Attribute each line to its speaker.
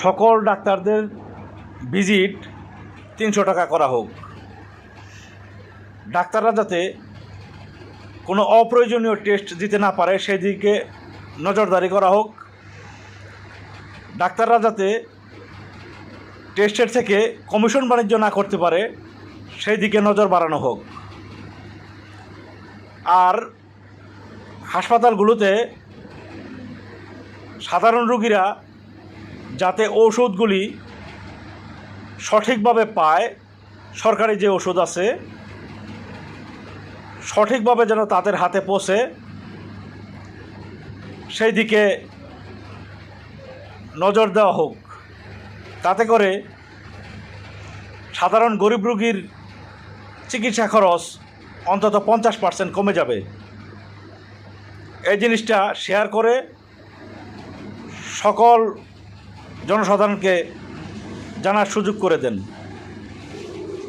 Speaker 1: সকল ডাক্তারদের ভিজিট 300 টাকা করা হোক। ডাক্তাররা যাতে কোনো অপ্রয়োজনীয় টেস্ট দিতে না পারে সেই দিকে নজরদারি করা হোক। ডাক্তাররা যাতে টেস্টের থেকে কমিশন বাণিজ্য না করতে পারে সেই দিকে নজর বাড়ানো হোক। আর হাসপাতালগুলোতে সাধারণ রোগীরা যাতে ঔষধগুলি সঠিকভাবে পায়, সরকারি যে ওষুধ আছে সঠিকভাবে যেন তাদের হাতে পৌঁছে সেই দিকে নজর দেওয়া হোক। তাতে করে সাধারণ গরিব রোগীর চিকিৎসা খরচ অন্তত 50% কমে যাবে। এই জিনিসটা শেয়ার করে সকল জনসাধারণকে জানার সুযোগ করে দেন।